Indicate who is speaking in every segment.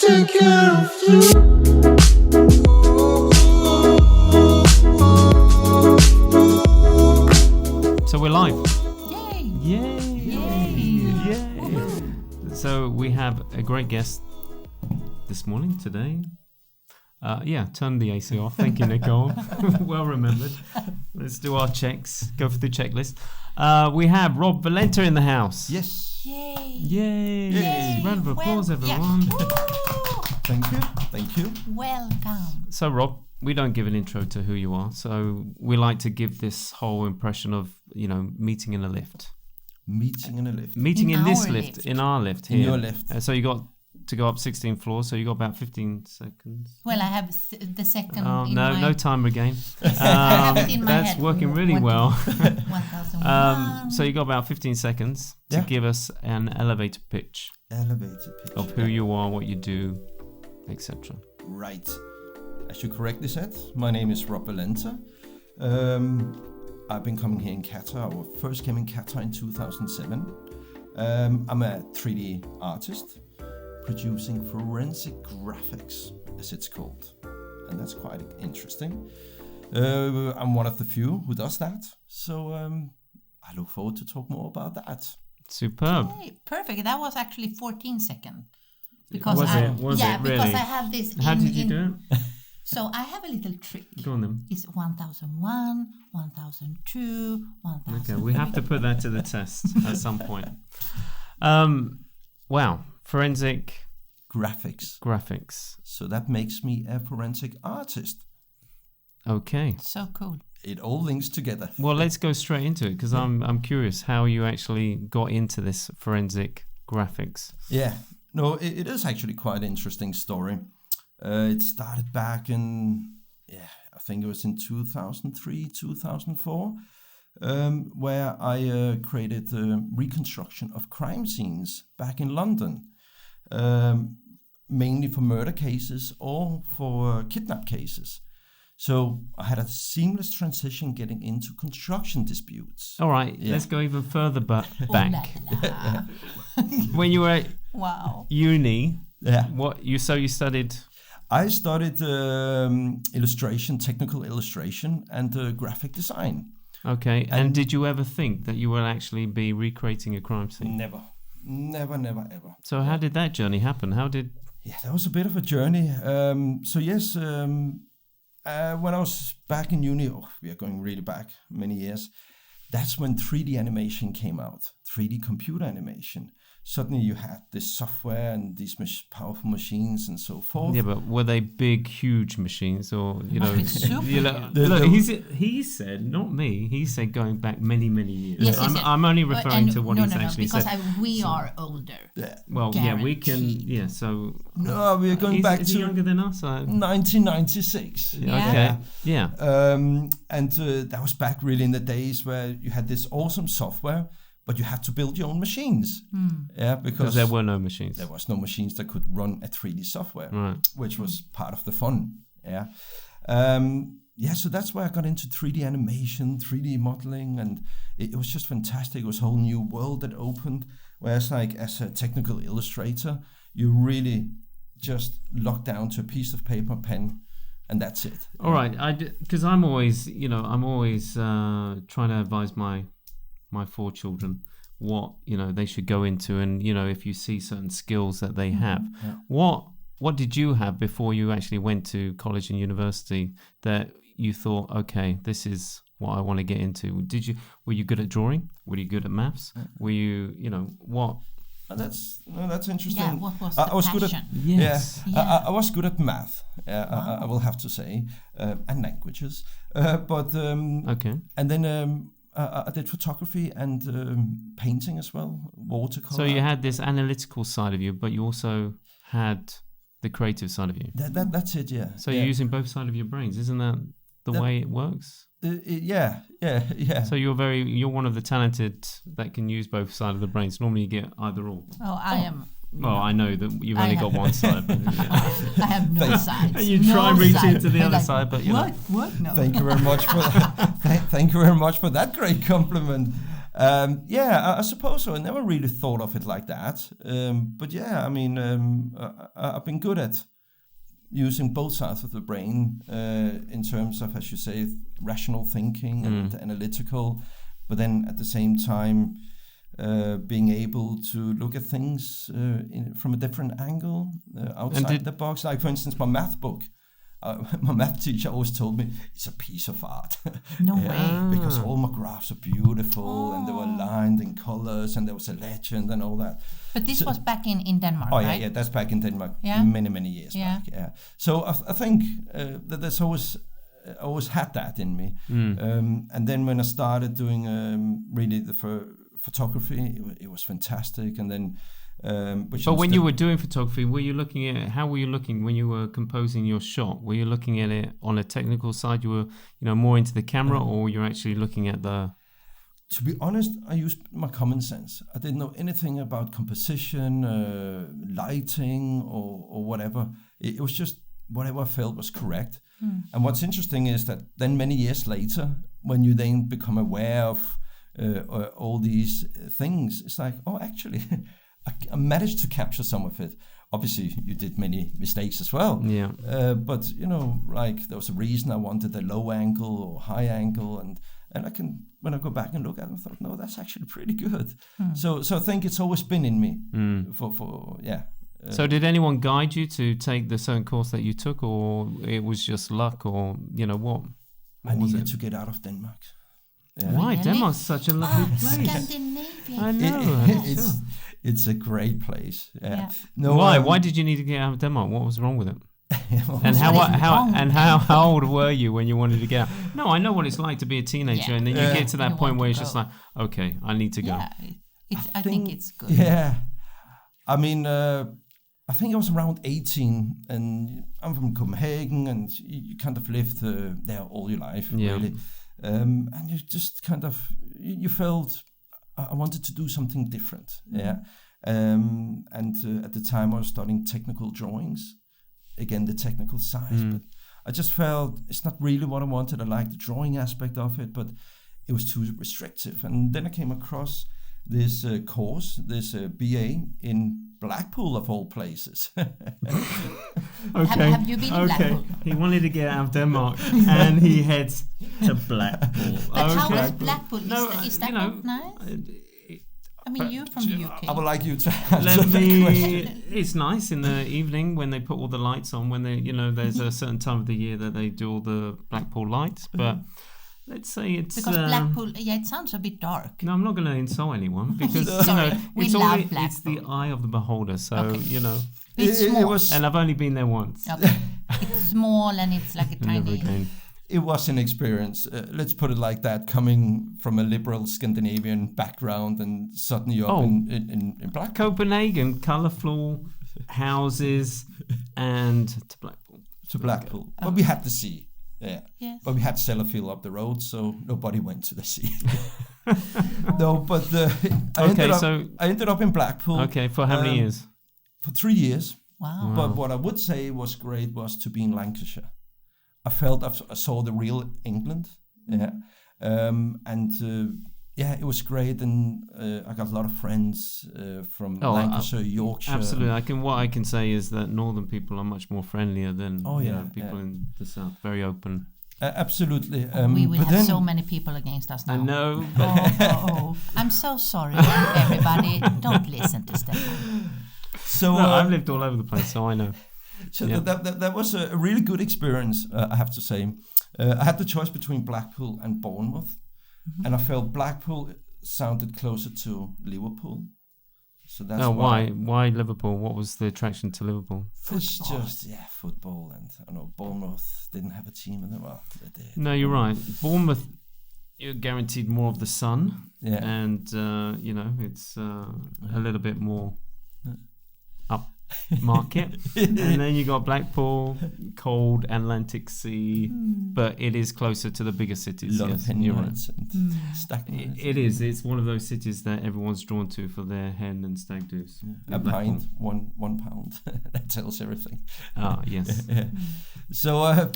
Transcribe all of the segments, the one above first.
Speaker 1: take care of you.
Speaker 2: So we're live.
Speaker 3: Yay!
Speaker 2: Yay! So we have a great guest this morning, today. Turn the AC off. Thank you, Nicole. Well remembered. Let's do our checks. Go through the checklist. We have Rob Valenta in the house.
Speaker 4: Yes.
Speaker 3: Yay!
Speaker 2: Yay! Round of applause, everyone.
Speaker 4: Thank you.
Speaker 3: Welcome.
Speaker 2: So, Rob, we don't give an intro to who you are. So we like to give this whole impression of, meeting in a lift.
Speaker 4: Meeting in a lift.
Speaker 2: Meeting in this lift,
Speaker 3: lift.
Speaker 2: in our lift here.
Speaker 4: In your lift.
Speaker 2: So you got to go up 16 floors, so you got about 15 seconds.
Speaker 3: Well, I have the second.
Speaker 2: Oh,
Speaker 3: in
Speaker 2: no,
Speaker 3: my,
Speaker 2: no timer again.
Speaker 3: I have it in my
Speaker 2: That's
Speaker 3: head.
Speaker 2: working really well.
Speaker 3: 1001.
Speaker 2: So you got about 15 seconds to give us an elevator pitch
Speaker 4: Elevator pitch.
Speaker 2: of who you are, what you do, etc.
Speaker 4: Right. As you correctly said, my name is Rob Valenta. I've been coming here in Qatar. I first came in Qatar in 2007. I'm a 3D artist producing forensic graphics, as it's called. And that's quite interesting. I'm one of the few who does that. So I look forward to talk more about that.
Speaker 2: Superb.
Speaker 3: Yay, perfect. That was actually 14 seconds.
Speaker 2: Was it really?
Speaker 3: Because I have this.
Speaker 2: How did you do it?
Speaker 3: So I have a little trick.
Speaker 2: Go on then.
Speaker 3: It's 1001, 1002, 1000.
Speaker 2: Okay, we have to put that to the test at some point. Wow, forensic
Speaker 4: Graphics. So that makes me a forensic artist.
Speaker 2: Okay.
Speaker 3: So cool.
Speaker 4: It all links together.
Speaker 2: Well, let's go straight into it because I'm curious how you actually got into this forensic graphics.
Speaker 4: Yeah. No, it is actually quite an interesting story. It started back in, I think it was in 2003, 2004, where I created a reconstruction of crime scenes back in London, mainly for murder cases or for kidnap cases. So I had a seamless transition getting into construction disputes.
Speaker 2: All right, let's go even further back.
Speaker 3: Ooh la la.
Speaker 2: When you were at uni, you studied?
Speaker 4: I studied illustration, technical illustration, and graphic design.
Speaker 2: Okay, and did you ever think that you would actually be recreating a crime scene?
Speaker 4: Never, ever.
Speaker 2: So how did that journey happen?
Speaker 4: Yeah, that was a bit of a journey. When I was back in uni, we are going really back many years, that's when 3D animation came out, 3D computer animation. Suddenly you had this software and these powerful machines and so forth.
Speaker 2: Yeah, but were they big, huge machines, or
Speaker 3: super
Speaker 2: look, he said, not me. He said going back many, many years.
Speaker 3: Yes,
Speaker 2: I'm only referring to what he's actually
Speaker 3: because
Speaker 2: said.
Speaker 3: We are older.
Speaker 4: Yeah.
Speaker 2: Well,
Speaker 3: Guaranteed.
Speaker 2: we can. Yeah, so
Speaker 4: no, we are going back
Speaker 2: is
Speaker 4: to
Speaker 2: he younger than us.
Speaker 4: 1996.
Speaker 2: Okay. Yeah.
Speaker 4: And that was back really in the days where you had this awesome software, but you had to build your own machines. Yeah, because
Speaker 2: there were no machines.
Speaker 4: There was no machines that could run a 3D software,
Speaker 2: right?
Speaker 4: Which was part of the fun. Yeah. So that's why I got into 3D animation, 3D modeling, and it was just fantastic. It was a whole new world that opened. Whereas, like, as a technical illustrator, you really just lock down to a piece of paper, pen, and that's it.
Speaker 2: All right, because I'm always trying to advise my 4 children what they should go into, and if you see certain skills that they have, what did you have before you actually went to college and university that you thought, okay, this is what I want to get into? Were you good at drawing? Were you good at maths? Were you what?
Speaker 4: That's interesting.
Speaker 3: Yeah, what was
Speaker 4: I was
Speaker 3: passion?
Speaker 4: Good at I was good at math. I will have to say, and languages.
Speaker 2: Okay.
Speaker 4: And then I did photography and painting as well, watercolor.
Speaker 2: So you had this analytical side of you, but you also had the creative side of you.
Speaker 4: That's it, yeah.
Speaker 2: So you're using both sides of your brains, isn't that the way it works?
Speaker 4: Yeah.
Speaker 2: So you're one of the talented that can use both sides of the brains. Normally you get either or.
Speaker 3: Oh, I am.
Speaker 2: Well, I know that you've only got one side. But,
Speaker 3: I have no sides.
Speaker 2: You try and reach into the other side, but
Speaker 3: what? No.
Speaker 4: Thank you very much for thank you very much for that great compliment. I suppose so. I never really thought of it like that. But yeah, I mean, I've been good at using both sides of the brain in terms of, as you say, rational thinking and analytical, but then at the same time being able to look at things from a different angle, outside the box. Like, for instance, my math book. My math teacher always told me it's a piece of art.
Speaker 3: No way.
Speaker 4: Because all my graphs are beautiful and they were lined in colors and there was a legend and all that.
Speaker 3: But this was back in Denmark,
Speaker 4: oh,
Speaker 3: right?
Speaker 4: Yeah, that's back in Denmark many years back. Yeah. So I think that there's always had that in me. And then when I started doing really the photography, it was fantastic. And then
Speaker 2: but when you were doing photography, how were you looking when you were composing your shot? Were you looking at it on a technical side? You were, more into the camera, or you're actually looking at the...
Speaker 4: To be honest, I used my common sense. I didn't know anything about composition, lighting, or whatever. It was just whatever I felt was correct. And what's interesting is that then many years later, when you then become aware of all these things, it's like, oh, actually... I managed to capture some of it. Obviously, you did many mistakes as well.
Speaker 2: Yeah.
Speaker 4: But like there was a reason I wanted a low angle or high angle, and I can, when I go back and look at it, I thought, no, that's actually pretty good. So I think it's always been in me.
Speaker 2: So did anyone guide you to take the certain course that you took, or it was just luck, or what?
Speaker 4: I needed to get out of Denmark.
Speaker 2: Yeah. Why?
Speaker 3: Really?
Speaker 2: Denmark's such a lovely place.
Speaker 3: Scandinavia.
Speaker 2: I know.
Speaker 4: It's a great place. Yeah.
Speaker 2: No, why? Why did you need to get out of Denmark? What was wrong with it? How old were you when you wanted to get out? No, I know what it's like to be a teenager, and then you get to that point where it's just like, okay, I need to go.
Speaker 3: Yeah, I think it's good.
Speaker 4: Yeah, I mean, I think I was around 18, and I'm from Copenhagen, and you kind of lived there all your life, really. And you just kind of, you felt, I wanted to do something different. And at the time I was studying technical drawings, again, the technical side, but I just felt it's not really what I wanted. I liked the drawing aspect of it, but it was too restrictive. And then I came across this course, this BA in Blackpool of all places.
Speaker 2: Okay.
Speaker 3: Have you been in Blackpool?
Speaker 2: He wanted to get out of Denmark and he heads to Blackpool.
Speaker 3: But how is Blackpool? Is that not nice? I mean, you're from the UK.
Speaker 4: I would like you to answer that question.
Speaker 2: It's nice in the evening when they put all the lights on, when they, there's a certain time of the year that they do all the Blackpool lights, but let's say it's...
Speaker 3: Because Blackpool, it sounds a bit dark.
Speaker 2: No, I'm not going to insult anyone because, it's the eye of the beholder, so,
Speaker 3: It's small.
Speaker 2: And I've only been there once.
Speaker 3: Okay. It's small and it's like a tiny...
Speaker 4: It was an experience, let's put it like that, coming from a liberal Scandinavian background and suddenly you're up in Blackpool.
Speaker 2: Copenhagen, colourful houses, and to Blackpool.
Speaker 4: To Blackpool. But we had the sea. Yeah. Yes. But we had Sellafield up the road, so nobody went to the sea. No, but I ended up in Blackpool.
Speaker 2: Okay, for how many years?
Speaker 4: For 3 years.
Speaker 3: Wow.
Speaker 4: But what I would say was great was to be in Lancashire. I felt I saw the real England. Yeah. It was great, and I got a lot of friends from Lancashire, Yorkshire.
Speaker 2: Absolutely, what I can say is that northern people are much more friendlier than people in the south. Very open.
Speaker 4: Absolutely.
Speaker 3: We have so many people against us now.
Speaker 2: I know.
Speaker 3: I'm so sorry, everybody. Don't listen to Stefan.
Speaker 4: So
Speaker 2: I've lived all over the place, so I know.
Speaker 4: So that was a really good experience, I have to say. I had the choice between Blackpool and Bournemouth, and I felt Blackpool sounded closer to Liverpool. So that's
Speaker 2: why Liverpool? What was the attraction to Liverpool?
Speaker 4: It's just football, and I know Bournemouth didn't have a team, and they did.
Speaker 2: No, you're right. Bournemouth, you're guaranteed more of the sun, and it's a little bit more up market. And then you got Blackpool, cold Atlantic Sea, but it is closer to the bigger cities.
Speaker 4: You're right.
Speaker 2: It is. It's one of those cities that everyone's drawn to for their hen and stag do's.
Speaker 4: A pint, one pound. That tells everything.
Speaker 2: Ah, yes.
Speaker 4: So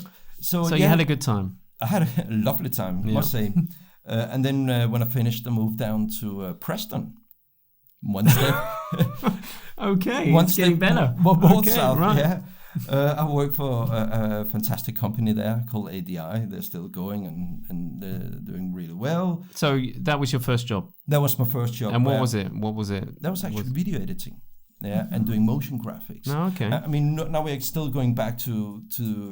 Speaker 2: you had a good time.
Speaker 4: I had a lovely time, I must say. And then when I finished, I moved down to Preston. One step.
Speaker 2: Okay,
Speaker 4: One
Speaker 2: it's getting
Speaker 4: step
Speaker 2: better.
Speaker 4: more
Speaker 2: Okay,
Speaker 4: south,
Speaker 2: right.
Speaker 4: yeah. I work for a fantastic company there called ADI. They're still going and they're doing really well.
Speaker 2: So that was your first job?
Speaker 4: That was my first job.
Speaker 2: And what was it? What was it?
Speaker 4: That was actually video editing. Yeah, and doing motion graphics.
Speaker 2: Oh, okay.
Speaker 4: I mean, now we're still going back to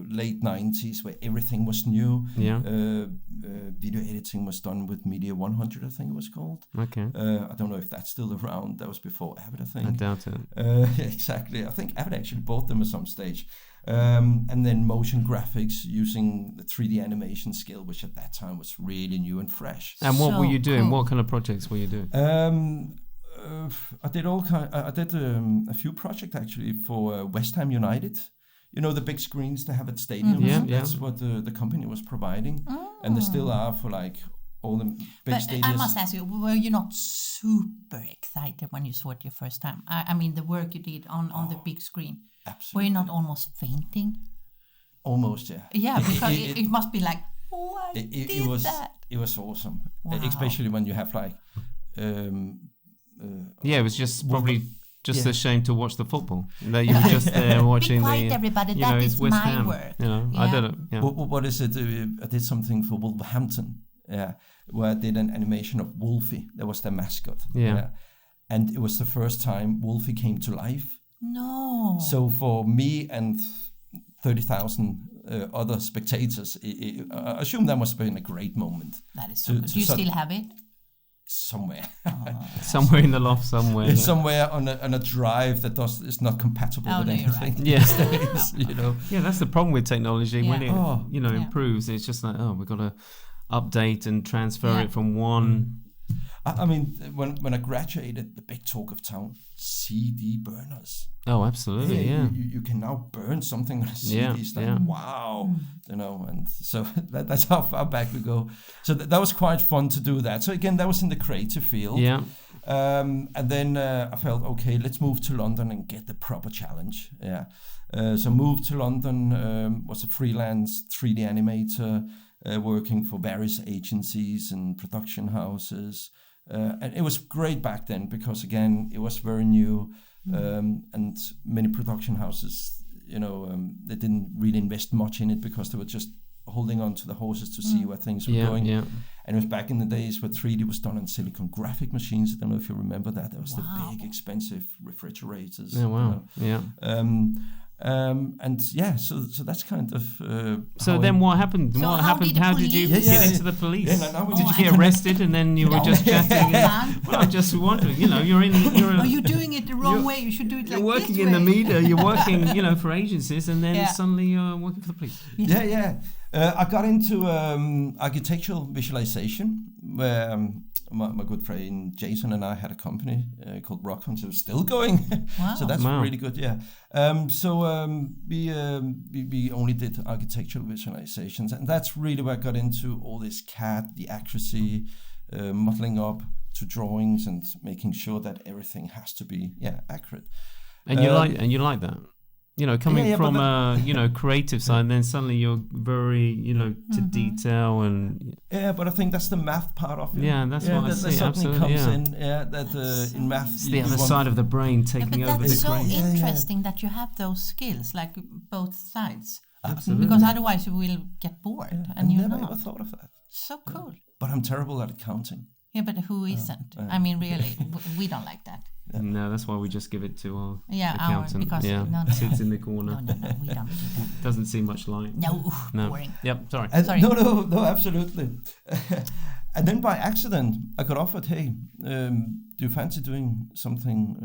Speaker 4: late 90s where everything was new.
Speaker 2: Yeah.
Speaker 4: Video editing was done with Media 100, I think it was called.
Speaker 2: Okay.
Speaker 4: I don't know if that's still around. That was before Avid, I think.
Speaker 2: I doubt it.
Speaker 4: Exactly. I think Avid actually bought them at some stage. And then motion graphics using the 3D animation skill, which at that time was really new and fresh.
Speaker 2: And what were you doing?
Speaker 3: cool.
Speaker 2: What kind of projects were you doing?
Speaker 4: I did a few projects actually for West Ham United. You know the big screens they have at stadiums.
Speaker 2: Yeah,
Speaker 4: That's what the company was providing, and they still are for like all the big
Speaker 3: But
Speaker 4: stadiums.
Speaker 3: I must ask you, were you not super excited when you saw it your first time? I mean, the work you did on the big screen.
Speaker 4: Absolutely.
Speaker 3: Were you not almost fainting?
Speaker 4: Almost, yeah.
Speaker 3: Yeah, because it must be like, oh, I did
Speaker 4: it was
Speaker 3: that.
Speaker 4: it was awesome,
Speaker 3: Wow.
Speaker 4: especially when you have like.
Speaker 2: Yeah, it was just
Speaker 4: Well,
Speaker 2: probably just
Speaker 4: yeah.
Speaker 2: a shame to watch the football. That you were just there watching
Speaker 3: Be quiet,
Speaker 2: the.
Speaker 3: everybody.
Speaker 2: You
Speaker 3: That
Speaker 2: know,
Speaker 3: is
Speaker 2: it's West
Speaker 3: my
Speaker 2: Ham.
Speaker 3: work.
Speaker 2: You know, I
Speaker 3: Yeah.
Speaker 2: did it. Yeah.
Speaker 4: What is it? I did something for Wolverhampton, yeah, where I did an animation of Wolfie. That was their mascot.
Speaker 2: Yeah.
Speaker 4: And it was the first time Wolfie came to life.
Speaker 3: No.
Speaker 4: So for me and 30,000 other spectators, I assume that must have been a great moment.
Speaker 3: That is so
Speaker 4: to-
Speaker 3: good.
Speaker 4: to
Speaker 3: Do you
Speaker 4: sort-
Speaker 3: still have it?
Speaker 4: Somewhere,
Speaker 2: Somewhere in the loft, somewhere.
Speaker 4: somewhere on a drive that is not compatible
Speaker 3: Oh,
Speaker 4: with
Speaker 3: no, you're
Speaker 4: anything.
Speaker 3: right.
Speaker 2: Yes.
Speaker 4: these days, you know.
Speaker 2: Yeah, that's the problem with technology. When it,
Speaker 4: Oh.
Speaker 2: you know,
Speaker 3: Yeah.
Speaker 2: improves, it's just like, oh, we've got to update and transfer
Speaker 3: Yeah.
Speaker 2: it from one.
Speaker 4: I mean, when I graduated, the big talk of town, CD burners.
Speaker 2: Oh, absolutely, yeah.
Speaker 4: You can now burn something on a CD.
Speaker 2: Yeah,
Speaker 4: It's like,
Speaker 2: yeah.
Speaker 4: wow, you know, and so that's how far back we go. So that was quite fun to do that. So again, that was in the creative field.
Speaker 2: Yeah.
Speaker 4: And then I felt, okay, let's move to London and get the proper challenge. Yeah. So moved to London, was a freelance 3D animator, working for various agencies and production houses. And it was great back then because, again, it was very new. And many production houses, you know, they didn't really invest much in it because they were just holding on to the horses to see where things were going.
Speaker 2: Yeah.
Speaker 4: And it was back in the days where 3D was done on silicon graphic machines. I don't know if you remember that. That was the big, expensive refrigerators.
Speaker 2: Oh, wow.
Speaker 4: You know.
Speaker 2: Yeah.
Speaker 4: And yeah, so that's kind of.
Speaker 2: So
Speaker 4: how
Speaker 2: then
Speaker 4: I-
Speaker 2: what happened?
Speaker 3: So
Speaker 2: What
Speaker 3: how
Speaker 2: happened?
Speaker 3: did the
Speaker 2: How did you
Speaker 3: police-
Speaker 2: get
Speaker 4: Yeah,
Speaker 2: into the police?
Speaker 4: yeah, now we
Speaker 2: Did
Speaker 4: need
Speaker 2: you
Speaker 4: to
Speaker 2: get arrested and then you were just chatting?
Speaker 3: Man.
Speaker 2: Well, I just wondered. You know, you're
Speaker 3: Are you doing it the wrong
Speaker 2: You're-
Speaker 3: way? You should do it like
Speaker 2: you're working
Speaker 3: this
Speaker 2: in the
Speaker 3: way.
Speaker 2: media. You're working, you know, for agencies, and then
Speaker 3: Yeah.
Speaker 2: suddenly you're working for the police.
Speaker 4: Yeah. I got into architectural visualization, where my good friend Jason and I had a company called Rock Hunt. It was still going, so that's
Speaker 2: Wow.
Speaker 4: really good. Yeah. We only did architectural visualizations, and that's really where I got into all this CAD, the accuracy, modeling up to drawings, and making sure that everything has to be accurate.
Speaker 2: And you like that. You know, coming
Speaker 4: Yeah,
Speaker 2: from
Speaker 4: but
Speaker 2: a creative side, and then suddenly you're very to detail and
Speaker 4: Yeah, but I think that's the math part of it.
Speaker 2: Yeah, that's what I
Speaker 4: that
Speaker 2: see,
Speaker 4: something
Speaker 2: absolutely,
Speaker 4: comes
Speaker 2: yeah.
Speaker 4: in. Yeah, that in math
Speaker 2: it's the other side of the brain taking
Speaker 3: But
Speaker 2: over
Speaker 3: that's
Speaker 2: the
Speaker 3: so
Speaker 2: brain.
Speaker 3: interesting that you have those skills, like both sides.
Speaker 2: Absolutely.
Speaker 3: Because otherwise you will get bored,
Speaker 4: I
Speaker 3: and you're
Speaker 4: never
Speaker 3: not.
Speaker 4: ever thought of that.
Speaker 3: So cool.
Speaker 4: But I'm terrible at accounting.
Speaker 3: Yeah, but who isn't? I mean, really, we don't like that.
Speaker 2: No, that's why we just give it to our
Speaker 3: Yeah,
Speaker 2: accountant.
Speaker 3: because no,
Speaker 2: Sits in the corner.
Speaker 3: No, we don't do that.
Speaker 2: Doesn't see much light.
Speaker 3: No,
Speaker 2: No.
Speaker 3: boring.
Speaker 2: Yep. Sorry.
Speaker 4: And
Speaker 3: Sorry.
Speaker 4: No, absolutely. And then by accident, I got offered, hey, do you fancy doing something,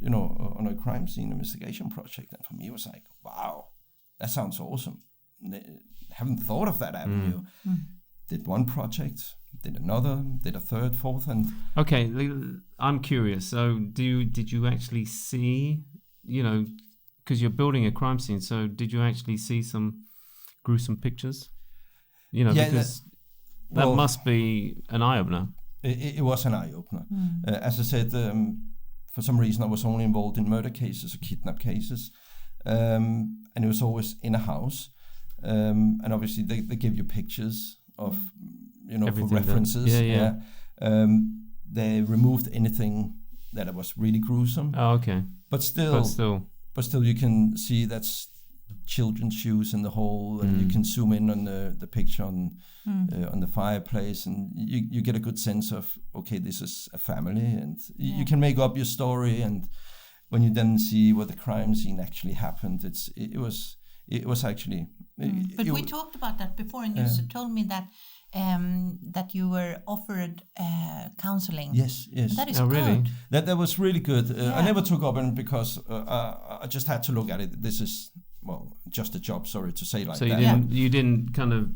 Speaker 4: on a crime scene investigation project? And for me, it was like, wow, that sounds awesome. Haven't thought of that avenue. Did one project, did another, did a third, fourth, and
Speaker 2: Okay, I'm curious. So, did you actually see, because you're building a crime scene? So, did you actually see some gruesome pictures? Because that must be an eye opener.
Speaker 4: It was an eye opener. As I said, for some reason, I was only involved in murder cases or kidnap cases, and it was always in a house. And obviously, they give you pictures of for
Speaker 2: Everything
Speaker 4: references.
Speaker 2: Yeah.
Speaker 4: They removed anything that was really gruesome.
Speaker 2: Oh, okay.
Speaker 4: But still, you can see that's children's shoes in the hole, and you can zoom in on the picture on the fireplace, and you get a good sense of, okay, this is a family, and you can make up your story. And when you then see what the crime scene actually happened, it was actually.
Speaker 3: But we talked about that before, and you told me that that you were offered counseling.
Speaker 4: Yes.
Speaker 3: That is
Speaker 2: good.
Speaker 3: Really?
Speaker 4: That was really good. I never took up on it because I just had to look at it. This is just a job. Sorry to say like
Speaker 2: so
Speaker 4: that.
Speaker 2: So you didn't kind of.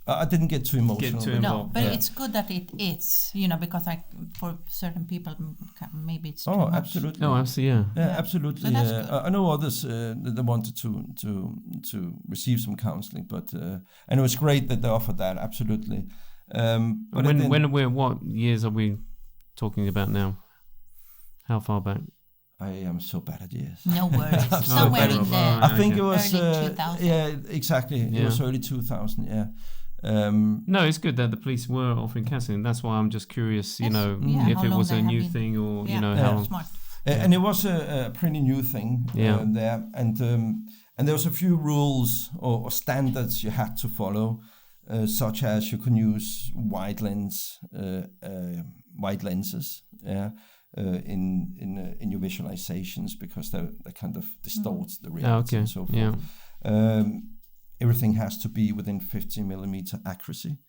Speaker 4: I didn't get too emotional.
Speaker 3: No, but it's good that it is, because for certain people, maybe it's too much.
Speaker 4: Absolutely.
Speaker 2: Oh, absolutely,
Speaker 4: yeah, absolutely.
Speaker 3: So that's good.
Speaker 4: I know others that wanted to receive some counselling, but and it was great that they offered that. Absolutely. But
Speaker 2: what years are we talking about now? How far back?
Speaker 4: I am so bad at years.
Speaker 3: No worries. Somewhere in the
Speaker 4: I think it was
Speaker 3: early 2000.
Speaker 4: Yeah, exactly. It was early 2000. Yeah.
Speaker 2: No, it's good that the police were offering counselling. That's why I'm just curious, if it was a new thing or how.
Speaker 3: Smart.
Speaker 4: And it was a pretty new thing there, and there was a few rules or standards you had to follow, such as you can use wide lenses, in your visualizations, because they kind of distorts the reality and so forth.
Speaker 2: Yeah.
Speaker 4: Everything has to be within 50mm accuracy,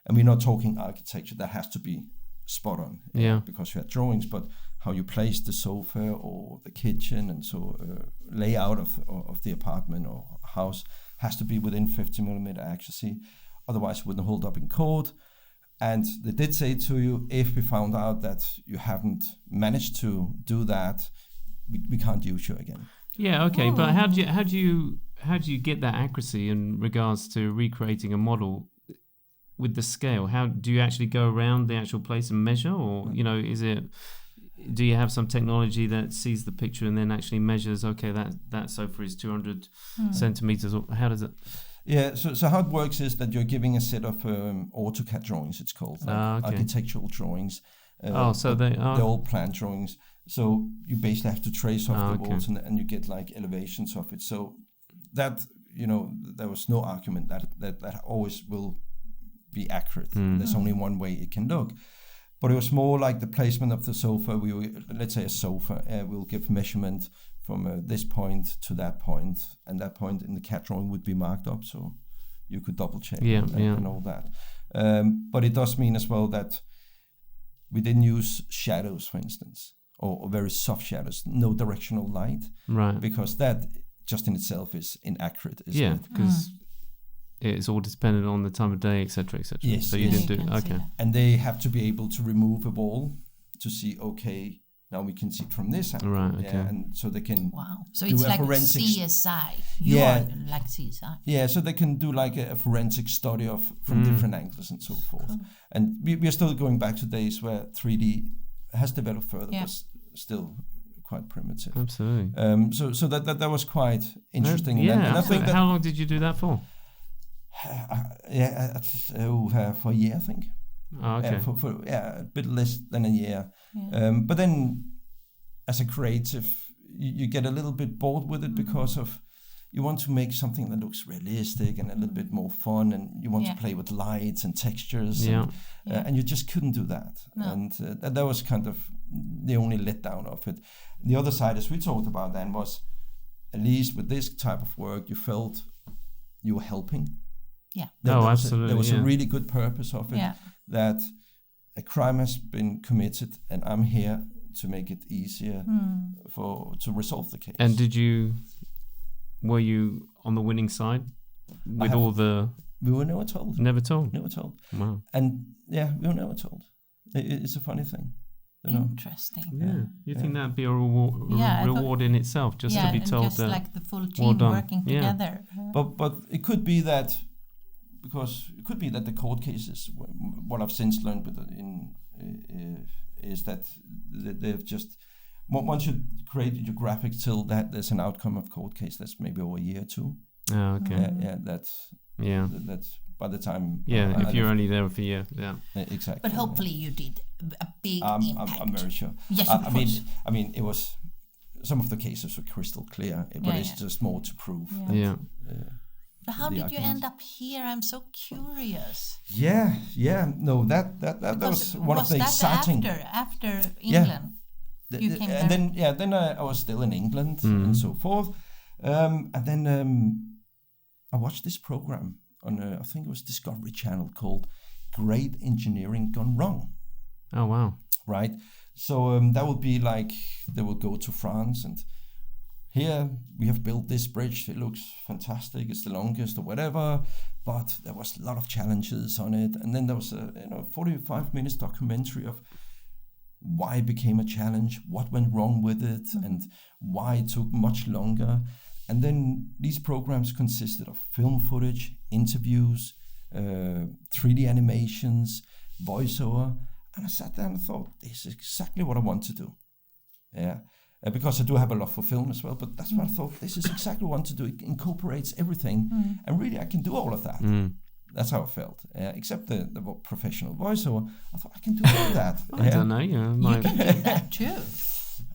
Speaker 4: and we're not talking architecture. That has to be spot on, because you had drawings, but how you place the sofa or the kitchen and so layout of the apartment or house has to be within 50mm accuracy. Otherwise, it wouldn't hold up in court. And they did say to you, if we found out that you haven't managed to do that, we can't use you again.
Speaker 2: Yeah, okay, but how do you get that accuracy in regards to recreating a model with the scale? How do you actually go around the actual place and measure, or do you have some technology that sees the picture and then actually measures? Okay, that sofa is 200 centimeters. Or how does it? Yeah,
Speaker 4: so how it works is that you're giving a set of AutoCAD drawings. It's called architectural drawings. They're all plan drawings. So you basically have to trace off the walls and you get like elevations of it. So that, there was no argument that always will be accurate. There's only one way it can look. But it was more like the placement of the sofa. Let's say a sofa, we'll give measurement from this point to that point, and that point in the CAD drawing would be marked up, so you could double check and all that. But it does mean as well that we didn't use shadows, for instance, or very soft shadows, no directional light,
Speaker 2: right?
Speaker 4: Because that just in itself is inaccurate, isn't it?
Speaker 2: Because it's all dependent on the time of day, etc., etc.
Speaker 4: Yes,
Speaker 2: so you didn't do it.
Speaker 4: And they have to be able to remove a wall to see. Okay, now we can see it from this angle.
Speaker 2: Right. Okay.
Speaker 4: And so they can.
Speaker 3: Wow. So it's like CSI. You are like CSI.
Speaker 4: Yeah. So they can do like a forensic study from different angles and so forth. Cool. And we are still going back to days where 3D has developed further, but still quite primitive.
Speaker 2: Absolutely.
Speaker 4: So that was quite interesting.
Speaker 2: And I think how long did you do that for?
Speaker 4: For a year, I think.
Speaker 2: Oh, okay.
Speaker 4: For a bit less than a year. Yeah. But then, as a creative, you get a little bit bored with it because of you want to make something that looks realistic and a little bit more fun, and you want to play with lights and textures, and you just couldn't do that. No. And that was kind of the only letdown of it. The other side, as we talked about then, was at least with this type of work, you felt you were helping.
Speaker 3: Yeah.
Speaker 2: Absolutely.
Speaker 4: There was a really good purpose of it, that a crime has been committed and I'm here to make it easier to resolve the case.
Speaker 2: And were you on the winning side with all the...
Speaker 4: We were never told.
Speaker 2: Never told?
Speaker 4: Never told.
Speaker 2: Wow.
Speaker 4: And we were never told. It's a funny thing.
Speaker 3: Interesting.
Speaker 2: Yeah. You think that'd be a reward in itself, just to be told
Speaker 3: just like the full team working together.
Speaker 4: But it could be that, because it could be that the court cases, what I've since learned is that they've just, once you create your graphics till that there's an outcome of court case, that's maybe over a year or two.
Speaker 2: Oh, okay.
Speaker 4: That's by the time.
Speaker 2: If you're only there for a year,
Speaker 4: exactly.
Speaker 3: But hopefully you did a big impact.
Speaker 4: I'm very sure.
Speaker 3: Yes, of course.
Speaker 4: I mean, it was some of the cases were crystal clear, but it's just more to prove.
Speaker 2: Yeah.
Speaker 3: So how did you end up here? I'm so curious.
Speaker 4: No, that was one of the exciting.
Speaker 3: After England, you came
Speaker 4: and
Speaker 3: there.
Speaker 4: then I was still in England and so forth, and then I watched this program on I think it was Discovery Channel called "Great Engineering Gone Wrong."
Speaker 2: Oh wow!
Speaker 4: Right, so that would be like they would go to France and. Here we have built this bridge. It looks fantastic. It's the longest or whatever, but there was a lot of challenges on it. And then there was a 45 minutes documentary of why it became a challenge, what went wrong with it, and why it took much longer. And then these programs consisted of film footage, interviews, 3D animations, voiceover. And I sat there and thought, this is exactly what I want to do. Yeah. Because I do have a love for film as well, but that's what I thought. This is exactly what I want to do. It incorporates everything, and really I can do all of that. That's how I felt. Except the professional voiceover, I thought I can do all that.
Speaker 2: I don't know.
Speaker 3: You can do that too.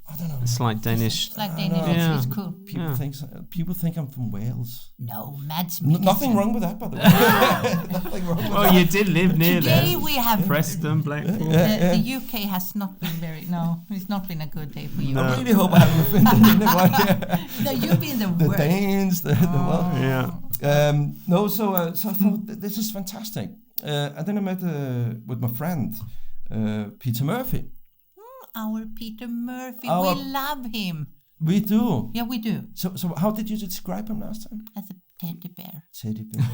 Speaker 4: I don't know.
Speaker 2: It's like Danish.
Speaker 3: It's like Danish. It's cool.
Speaker 4: People think I'm from Wales.
Speaker 3: No, Mads Mikkelsen.
Speaker 4: Nothing wrong with that, by the way. Nothing wrong with that.
Speaker 2: Oh, you did live near
Speaker 3: Today
Speaker 2: there.
Speaker 3: we have
Speaker 2: Preston, Blackpool.
Speaker 3: the UK has not been it's not been a good day for you.
Speaker 4: I really hope I haven't offended anyone.
Speaker 3: No, you've been the
Speaker 4: The
Speaker 3: worst.
Speaker 4: Danes, the what?
Speaker 2: Yeah.
Speaker 4: So I thought this is fantastic. And then I met with my friend Peter Murphy.
Speaker 3: Our Peter Murphy,
Speaker 4: Our-
Speaker 3: we love him.
Speaker 4: We do.
Speaker 3: Yeah, we do.
Speaker 4: So how did you describe him last time?
Speaker 3: As a teddy bear.
Speaker 4: Teddy bear.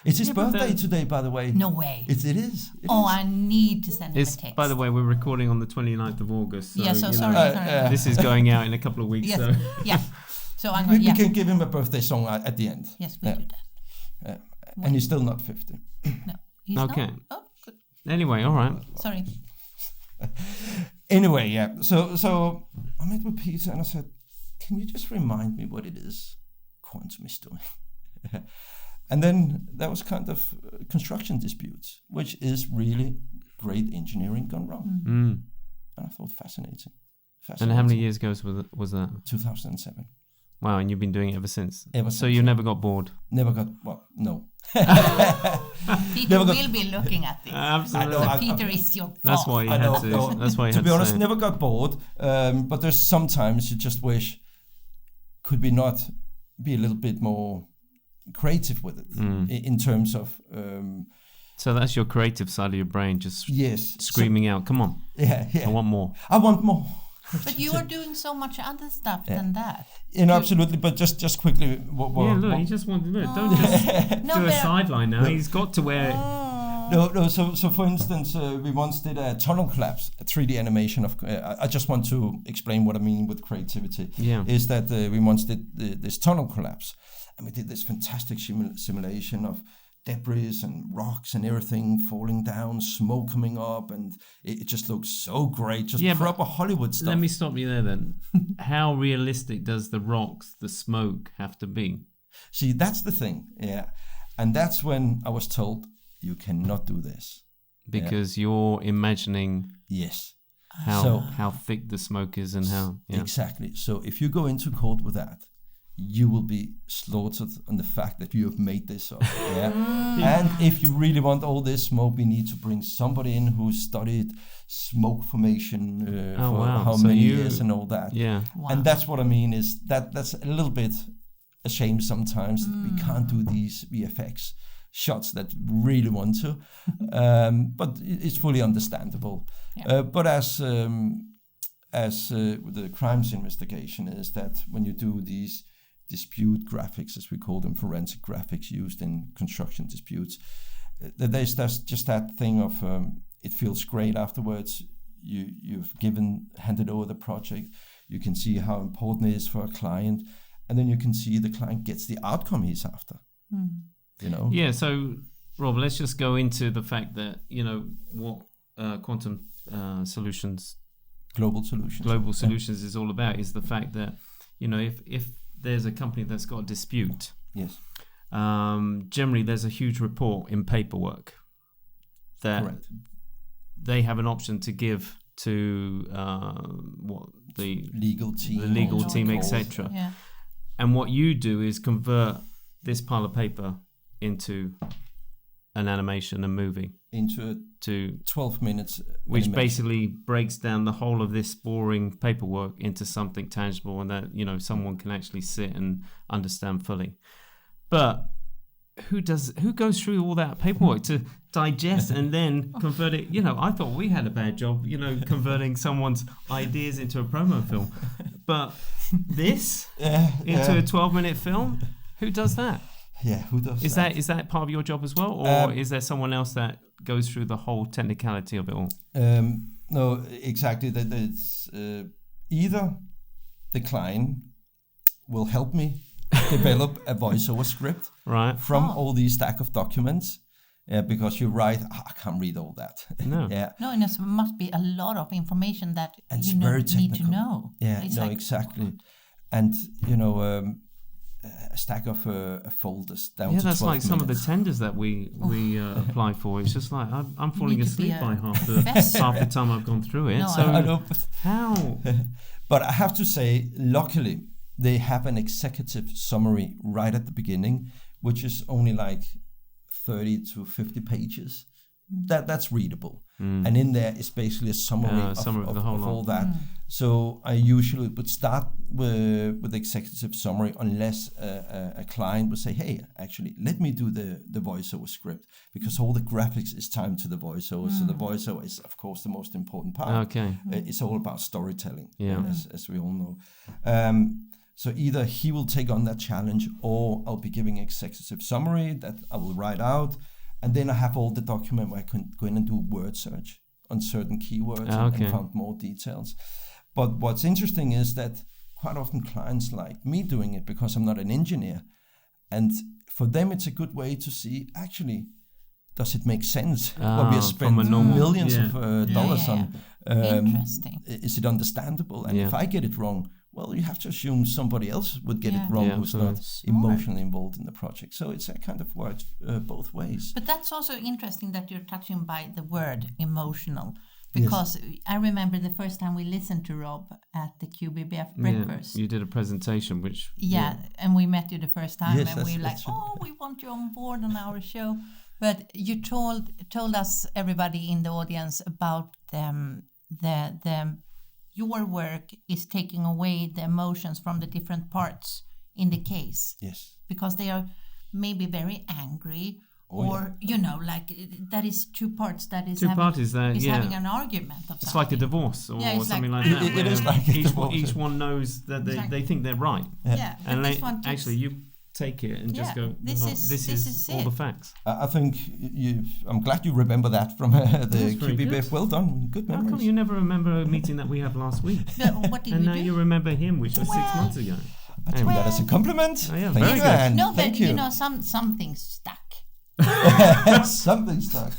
Speaker 4: It's his birthday today, by the way.
Speaker 3: No way.
Speaker 4: It is. It
Speaker 3: Oh,
Speaker 4: is.
Speaker 3: I need to send him a
Speaker 2: It's,
Speaker 3: text.
Speaker 2: by the way, we're recording on the 29th of August. So,
Speaker 3: Yeah, so
Speaker 2: you
Speaker 3: sorry.
Speaker 2: know, this is going out in a couple of weeks.
Speaker 3: Yes.
Speaker 2: So.
Speaker 3: Yeah. So I'm
Speaker 4: We
Speaker 3: going to.
Speaker 4: can give him a birthday song at the end.
Speaker 3: Yes, we do that.
Speaker 4: And he's still not 50.
Speaker 3: No. He's
Speaker 2: Okay.
Speaker 3: Not? Oh, good.
Speaker 2: Anyway, all right.
Speaker 3: Sorry.
Speaker 4: Anyway, yeah. So I met with Peter and I said, can you just remind me what it is Quantum is doing? And then there was kind of construction disputes, which is really great engineering gone wrong. And I thought fascinating.
Speaker 2: And how many years ago was that?
Speaker 4: 2007.
Speaker 2: Wow, and you've been doing it ever since.
Speaker 4: Ever
Speaker 2: So
Speaker 4: since,
Speaker 2: you never got bored?
Speaker 4: Never got, well, no.
Speaker 3: Peter will be looking at this.
Speaker 2: Absolutely.
Speaker 3: So Peter is your boss.
Speaker 2: That's why you
Speaker 4: I
Speaker 2: had
Speaker 4: know,
Speaker 2: to.
Speaker 4: no.
Speaker 2: That's why you
Speaker 4: To
Speaker 2: had
Speaker 4: be honest,
Speaker 2: say it.
Speaker 4: never got bored. But there's sometimes you just wish, could we not be a little bit more creative with it in terms of
Speaker 2: So that's your creative side of your brain just
Speaker 4: yes
Speaker 2: screaming out, come on,
Speaker 4: yeah
Speaker 2: I want more.
Speaker 4: I want more.
Speaker 3: But you are doing so much other stuff than that.
Speaker 4: Absolutely, but just quickly
Speaker 2: Yeah, look, he just wanted to do it. Don't just
Speaker 3: No,
Speaker 2: do a
Speaker 3: but-
Speaker 2: sideline now. He's got to where
Speaker 4: no so for instance we once did a tunnel collapse, a 3D animation of I just want to explain what I mean with creativity. Is that we once did this tunnel collapse, and we did this fantastic simulation of debris and rocks and everything falling down, smoke coming up, and it just looks so great, just proper Hollywood stuff.
Speaker 2: Let me stop you there then. How realistic does the rocks, the smoke have to be?
Speaker 4: See, that's the thing, and that's when I was told you cannot do this
Speaker 2: Because you're imagining
Speaker 4: yes
Speaker 2: how thick the smoke is and how
Speaker 4: exactly. So if you go into court with that, you will be slaughtered on the fact that you have made this up. And if you really want all this smoke, we need to bring somebody in who studied smoke formation for how many years and all that. And that's what I mean is that's a little bit a shame sometimes that we can't do these VFX shots that really want to. But it's fully understandable. But as the crimes investigation is that when you do these dispute graphics, as we call them, forensic graphics used in construction disputes, there's just that thing of it feels great afterwards. You've handed over the project, you can see how important it is for a client, and then you can see the client gets the outcome he's after. You know?
Speaker 2: Yeah, so Rob, let's just go into the fact that, you know, what quantum solutions, global solutions is all about is the fact that, you know, if there's a company that's got a dispute,
Speaker 4: yes,
Speaker 2: generally there's a huge report in paperwork that
Speaker 4: Correct.
Speaker 2: they have an option to give to the
Speaker 4: legal team,
Speaker 2: legal
Speaker 3: or
Speaker 2: team,
Speaker 3: lawyers.
Speaker 2: etc.
Speaker 3: Yeah.
Speaker 2: And what you do is convert this pile of paper into an animation, a movie,
Speaker 4: into a
Speaker 2: to
Speaker 4: 12 minutes
Speaker 2: which
Speaker 4: animation.
Speaker 2: basically breaks down the whole of this boring paperwork into something tangible and that, you know, someone can actually sit and understand fully. But who goes through all that paperwork to digest and then convert it? You know, I thought we had a bad job, you know, converting someone's ideas into a promo film. But this into a 12-minute film, who does that?
Speaker 4: Yeah, who does
Speaker 2: Is
Speaker 4: that?
Speaker 2: that that part of your job as well, or is there someone else that goes through the whole technicality of it all?
Speaker 4: No, exactly. That it's either the client will help me develop a voiceover script
Speaker 2: Right.
Speaker 4: from all these stack of documents, because you write, I can't read all that.
Speaker 2: No.
Speaker 4: Yeah.
Speaker 3: No, and there must be a lot of information that
Speaker 4: And it's
Speaker 3: you
Speaker 4: very
Speaker 3: need to
Speaker 4: technical.
Speaker 3: know.
Speaker 4: Yeah,
Speaker 3: It's
Speaker 4: no,
Speaker 3: like,
Speaker 4: exactly. And, you know, a stack of folders down
Speaker 2: Yeah,
Speaker 4: to 12
Speaker 2: that's like some of the
Speaker 4: minutes.
Speaker 2: tenders that we apply for. It's just like I'm falling
Speaker 3: need to be
Speaker 2: asleep by
Speaker 3: a
Speaker 2: half
Speaker 3: professor.
Speaker 2: the time I've gone through it.
Speaker 3: No,
Speaker 2: So
Speaker 4: I know, but
Speaker 2: how?
Speaker 4: But I have to say, luckily, they have an executive summary right at the beginning, which is only like 30 to 50 pages. That's readable. And in there is basically a summary of
Speaker 2: the whole lot.
Speaker 4: all that. So I usually would start with the executive summary unless a client would say, hey, actually, let me do the voiceover script, because all the graphics is timed to the voiceover. So the voiceover is, of course, the most important part.
Speaker 2: Okay.
Speaker 4: It's all about storytelling,
Speaker 2: Yeah.
Speaker 4: as we all know. So either he will take on that challenge, or I'll be giving executive summary that I will write out. And then I have all the document where I can go in and do word search on certain keywords and found more details. But what's interesting is that quite often clients like me doing it because I'm not an engineer. And for them, it's a good way to see, actually, does it make sense what we have spent millions of dollars on?
Speaker 3: Interesting.
Speaker 4: Is it understandable? And if I get it wrong, well, you have to assume somebody else would get it wrong who's not emotionally involved in the project. So it's a kind of works both ways.
Speaker 3: But that's also interesting that you're touching by the word emotional, because I remember the first time we listened to Rob at the QBBF breakfast.
Speaker 2: You did a presentation, which
Speaker 3: And we met you the first time,
Speaker 4: Yes,
Speaker 3: and we were like,
Speaker 4: that's true.
Speaker 3: "Oh, we want you on board on our show." But you told us, everybody in the audience, about your work is taking away the emotions from the different parts in the case.
Speaker 4: Yes.
Speaker 3: Because they are maybe very angry, or you know, like that is two parts that is having an argument of something.
Speaker 2: It's like a divorce or something like that.
Speaker 4: It is like a divorce.
Speaker 2: Each one knows that they think they're right.
Speaker 3: Yeah.
Speaker 2: And
Speaker 3: this one
Speaker 2: actually you take it and just go,
Speaker 3: this is
Speaker 2: all
Speaker 3: it.
Speaker 2: the facts.
Speaker 4: I think I'm glad you remember that from the QBBF. Well done. Good
Speaker 2: How
Speaker 4: memories.
Speaker 2: come you never remember a meeting that we had last week?
Speaker 3: What did
Speaker 2: And
Speaker 3: we
Speaker 2: now
Speaker 3: do?
Speaker 2: you remember him, which was 6 months ago.
Speaker 4: I take that as a compliment.
Speaker 2: Oh, yeah,
Speaker 4: Thank
Speaker 2: very
Speaker 4: you,
Speaker 2: good.
Speaker 4: Anne.
Speaker 3: No, but
Speaker 4: Thank you.
Speaker 3: you know, some things stuck.
Speaker 4: Something stuck.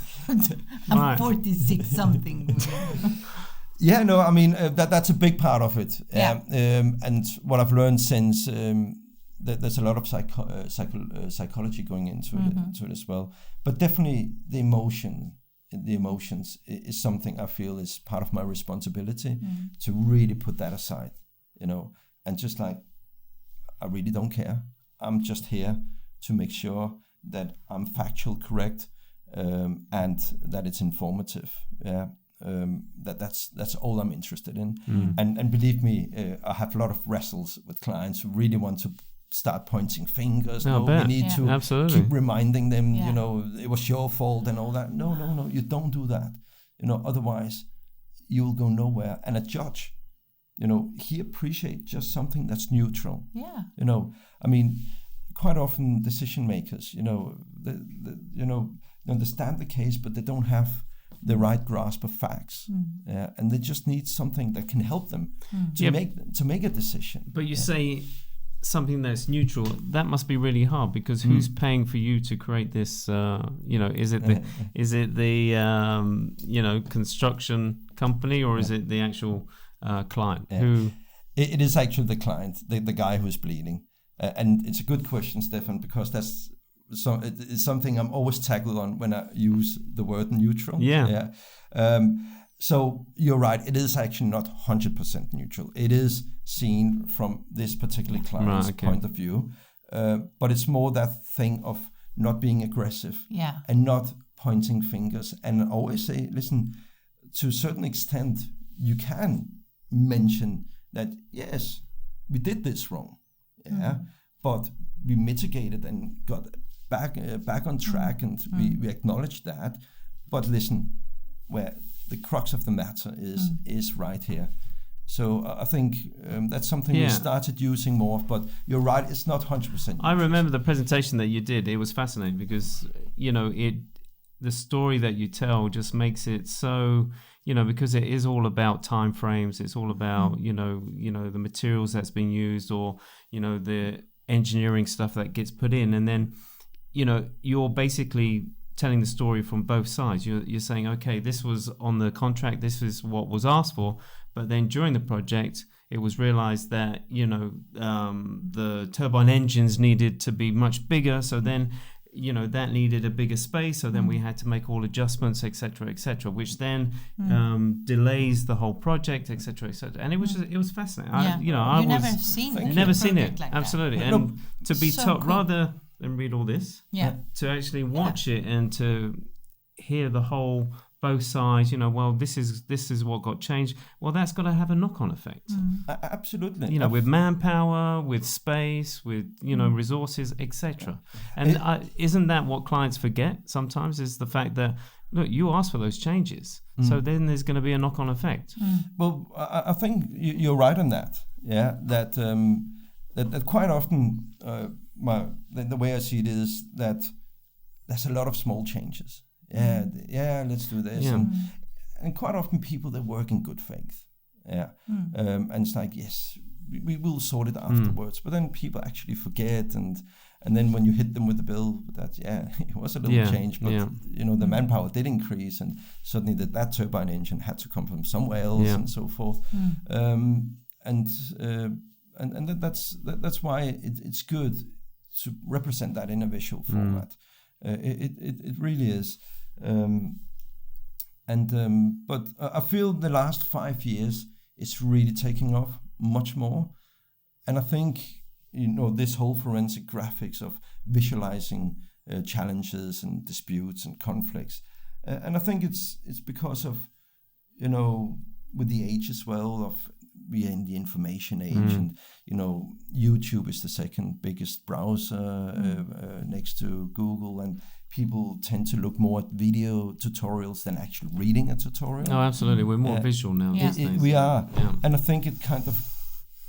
Speaker 3: I'm
Speaker 2: Right.
Speaker 3: 46 something.
Speaker 4: Yeah, no, I mean, that's a big part of it.
Speaker 3: Yeah.
Speaker 4: And what I've learned since, that there's a lot of psychology going into it as well. But definitely the emotions is something I feel is part of my responsibility to really put that aside, you know, and just like, I really don't care. I'm just here to make sure that I'm factual correct, and that it's informative. Yeah. That's all I'm interested in. And believe me, I have a lot of wrestles with clients who really want to start pointing fingers. We need to keep reminding them, you know, it was your fault and all that. No, you don't do that. You know, otherwise you'll go nowhere. And a judge, you know, he appreciates just something that's neutral.
Speaker 3: Yeah.
Speaker 4: You know, I mean, quite often decision makers, you know, they understand the case, but they don't have the right grasp of facts, and they just need something that can help them to make a decision.
Speaker 2: But you say something that's neutral. That must be really hard, because who's paying for you to create this? You know, is it the you know, construction company, or is it the actual client? Who?
Speaker 4: It is actually the client, the guy who's bleeding. And it's a good question, Stefan, because that's it's something I'm always tackled on when I use the word neutral.
Speaker 2: Yeah.
Speaker 4: So you're right. It is actually not 100% neutral. It is seen from this particular client's point of view, but it's more that thing of not being aggressive and not pointing fingers. And I always say, listen, to a certain extent, you can mention that, yes, we did this wrong, but we mitigated and got back on track, and we acknowledged that. But listen, where the crux of the matter is right here. So I think that's something we started using more of, but you're right, it's not 100%.
Speaker 2: I remember the presentation that you did. It was fascinating because, the story that you tell just makes it so, because it is all about time frames. It's all about, the materials that's been used, or, the engineering stuff that gets put in. And then, you're basically telling the story from both sides. You're saying, okay, this was on the contract, this is what was asked for, but then during the project it was realized that the turbine engines needed to be much bigger, so then that needed a bigger space, so then we had to make all adjustments, etc., which then delays the whole project, etc., and it was fascinating. Never seen it
Speaker 3: like
Speaker 2: absolutely
Speaker 3: that.
Speaker 2: And to be
Speaker 3: so
Speaker 2: told
Speaker 3: cool.
Speaker 2: rather than read all this, to actually watch it and to hear the whole both sides, this is what got changed. Well, that's got to have a knock-on effect.
Speaker 4: Absolutely.
Speaker 2: With manpower, with space, with resources, etc. And isn't that what clients forget sometimes? Is the fact that, look, you asked for those changes, so then there's going to be a knock-on effect.
Speaker 4: Well, I think you're right on that. Yeah, that quite often the way I see it is that there's a lot of small changes. Let's do this. And quite often people, they work in good faith. And it's like, yes, we will sort it afterwards. But then people actually forget, and then when you hit them with the bill, that it was a little change, but the manpower did increase, and suddenly that turbine engine had to come from somewhere else, and so forth. And that's why it's good to represent that in a visual format. It really is. But I feel the last 5 years it's really taking off much more, and I think this whole forensic graphics of visualizing challenges and disputes and conflicts, and I think it's because of with the age as well of we are in the information age, and YouTube is the second biggest browser next to Google, and people tend to look more at video tutorials than actually reading a tutorial.
Speaker 2: Oh, absolutely. We're more visual now.
Speaker 4: We are. And I think it kind of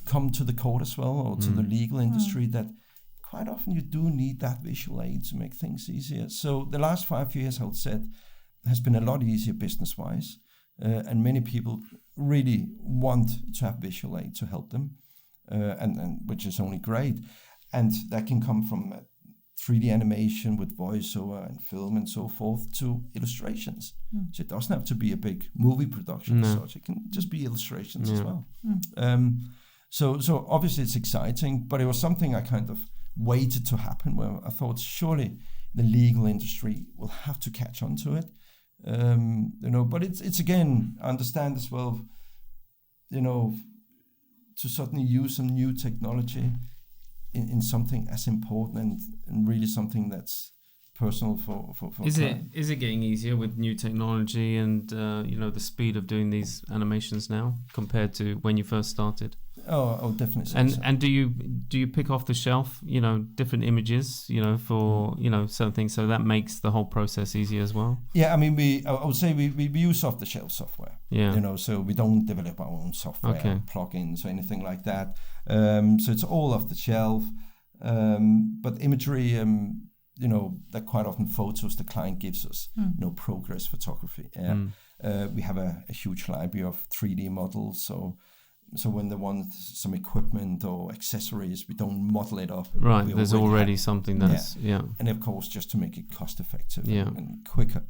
Speaker 4: come to the court as well, or to the legal industry, that quite often you do need that visual aid to make things easier. So the last 5 years, I would say, has been a lot easier business-wise. And many people really want to have visual aid to help them, and which is only great. And that can come from 3D animation with voiceover and film and so forth to illustrations. So it doesn't have to be a big movie production as such. It can just be illustrations as well. So obviously it's exciting, but it was something I kind of waited to happen, where I thought surely the legal industry will have to catch on to it. But it's again, I understand as well, to certainly use some new technology in something as important and really something that's personal for
Speaker 2: is it getting easier with new technology and the speed of doing these animations now compared to when you first started?
Speaker 4: Oh, definitely. So.
Speaker 2: And do you pick off the shelf, different images, for certain things, so that makes the whole process easier as well?
Speaker 4: Yeah, I mean, I would say we use off-the-shelf software.
Speaker 2: Yeah.
Speaker 4: So we don't develop our own software, plugins or anything like that. So it's all off the shelf. But imagery, that quite often photos the client gives us, progress photography. We have a huge library of 3D models, so when they want some equipment or accessories, we don't model it up.
Speaker 2: Right, there's already something that's,
Speaker 4: And of course, just to make it cost effective and quicker.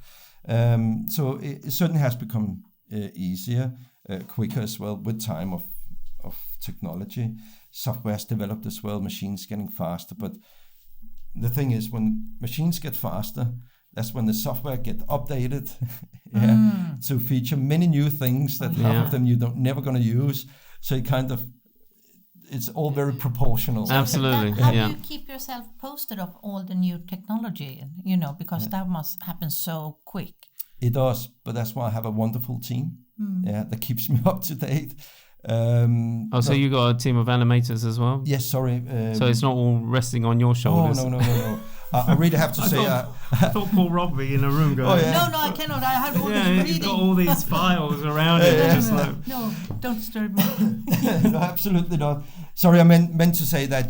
Speaker 4: So it certainly has become easier, quicker as well with time of technology. Software's developed as well, machines getting faster, but the thing is, when machines get faster, that's when the software get updated to feature many new things that half of them you never going to use. So it's all very proportional.
Speaker 2: Absolutely.
Speaker 3: How do you keep yourself posted of all the new technology? Because that must happen so quick.
Speaker 4: It does, but that's why I have a wonderful team. That keeps me up to date.
Speaker 2: So you got a team of animators as well?
Speaker 4: Yes, sorry.
Speaker 2: So it's not all resting on your shoulders?
Speaker 4: Oh, no. I really have to say...
Speaker 2: I thought Paul Robbie in a room going...
Speaker 3: No, I cannot. I have all this reading.
Speaker 2: He's got all these files around it.
Speaker 3: No, don't disturb me.
Speaker 4: No, absolutely not. Sorry, I meant to say that,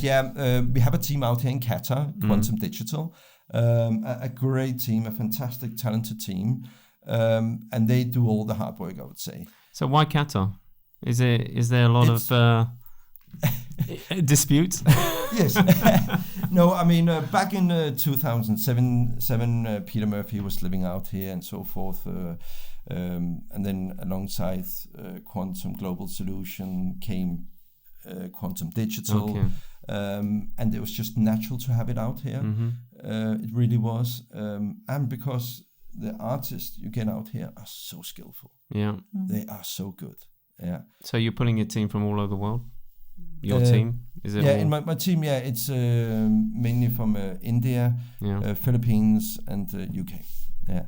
Speaker 4: we have a team out here in Qatar, Quantum Digital, a great team, a fantastic, talented team, and they do all the hard work, I would say.
Speaker 2: So why Qatar? Is there a lot of disputes?
Speaker 4: Yes. No, I mean, back in 2007, Peter Murphy was living out here and so forth. And then alongside Quantum Global Solution came Quantum Digital.
Speaker 2: Okay.
Speaker 4: And it was just natural to have it out here. It really was. And because the artists you get out here are so skillful.
Speaker 2: Yeah.
Speaker 4: They are so good. Yeah.
Speaker 2: So you're putting a team from all over the world? Your team? Is it?
Speaker 4: Yeah, in my team, it's mainly from India, Philippines, and UK. Yeah.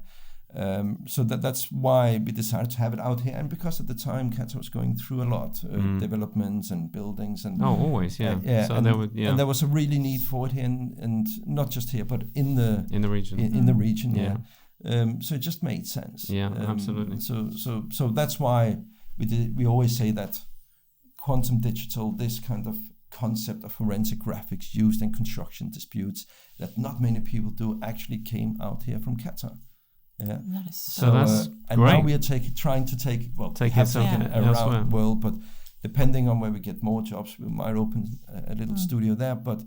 Speaker 4: So that's why we decided to have it out here, and because at the time Qatar was going through a lot developments and buildings and
Speaker 2: always,
Speaker 4: yeah.
Speaker 2: So
Speaker 4: and,
Speaker 2: there
Speaker 4: was a really need for it here, and not just here, but in the
Speaker 2: region.
Speaker 4: In the region, yeah. So it just made sense.
Speaker 2: Yeah, absolutely.
Speaker 4: So that's why we always say that Quantum Digital, this kind of concept of forensic graphics used in construction disputes that not many people do, actually came out here from Qatar. Yeah.
Speaker 3: That is
Speaker 2: so that's
Speaker 4: and
Speaker 2: great.
Speaker 4: now we are trying to take it around the world, but depending on where we get more jobs, we might open a little studio there. But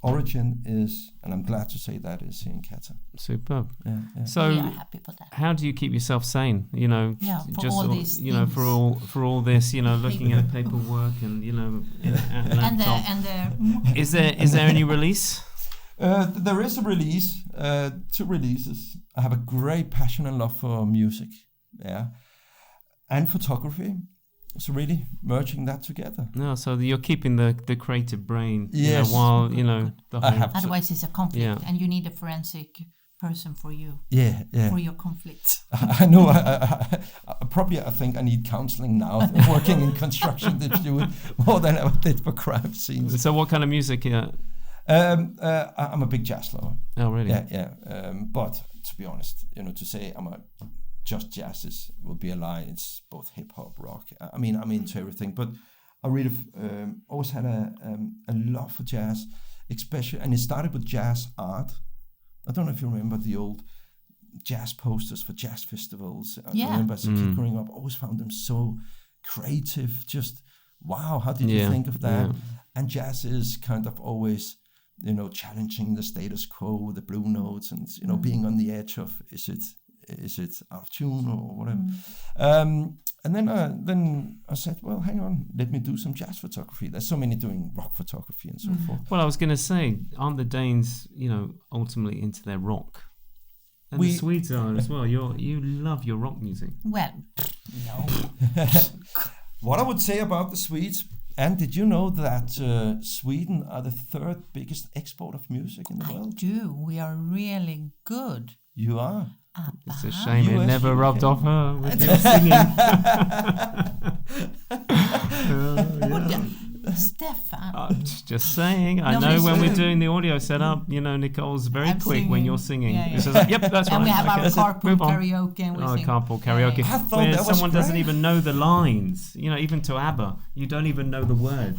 Speaker 4: origin is, and I'm glad to say that, is here in Qatar.
Speaker 2: Superb.
Speaker 4: Yeah.
Speaker 2: So
Speaker 3: we are happy for that.
Speaker 2: how do you keep yourself sane?
Speaker 3: For
Speaker 2: just
Speaker 3: all these
Speaker 2: for all this, looking at paperwork and laptop. Is there any release?
Speaker 4: There is a release, 2 releases. I have a great passion and love for music, and photography. So really merging that together.
Speaker 2: No, so you're keeping the creative brain,
Speaker 4: yes.
Speaker 2: while the whole.
Speaker 3: Otherwise, it's a conflict, and you need a forensic person for you.
Speaker 4: Yeah.
Speaker 3: For your conflicts.
Speaker 4: I know. I think I need counseling now. Working in construction dispute more than I ever did for crime scenes.
Speaker 2: So, what kind of music?
Speaker 4: I'm a big jazz lover.
Speaker 2: Oh, really?
Speaker 4: Yeah. But to be honest, to say I'm a just jazz would be a lie. It's both hip hop, rock. I mean, I'm into everything, but I really always had a love for jazz, especially, and it started with jazz art. I don't know if you remember the old jazz posters for jazz festivals. I remember as a kid growing up, I always found them so creative. Just wow, how did you think of that? Yeah. And jazz is kind of always, challenging the status quo, the blue notes, and being on the edge of is it out of tune or whatever. And then I said, well, hang on, let me do some jazz photography. There's so many doing rock photography and so forth.
Speaker 2: Well, I was going to say, aren't the Danes, ultimately into their rock? And the Swedes are as well. You love your rock music.
Speaker 3: Well, no.
Speaker 4: What I would say about the Swedes, and did you know that Sweden are the 3rd biggest export of music in the world?
Speaker 3: I do. We are really good.
Speaker 4: You are.
Speaker 2: It's a shame it never rubbed off her with your singing.
Speaker 3: Stefan.
Speaker 2: Just saying. I know when we're doing the audio setup, Nicole's very quick when you're singing.
Speaker 3: Yeah.
Speaker 2: It's just like, yep, that's right.
Speaker 3: And we have our carpool karaoke. And we sing.
Speaker 2: Carpool karaoke.
Speaker 4: I thought
Speaker 2: where
Speaker 4: that was
Speaker 2: someone
Speaker 4: great.
Speaker 2: doesn't even know the lines. Even to ABBA, you don't even know the words.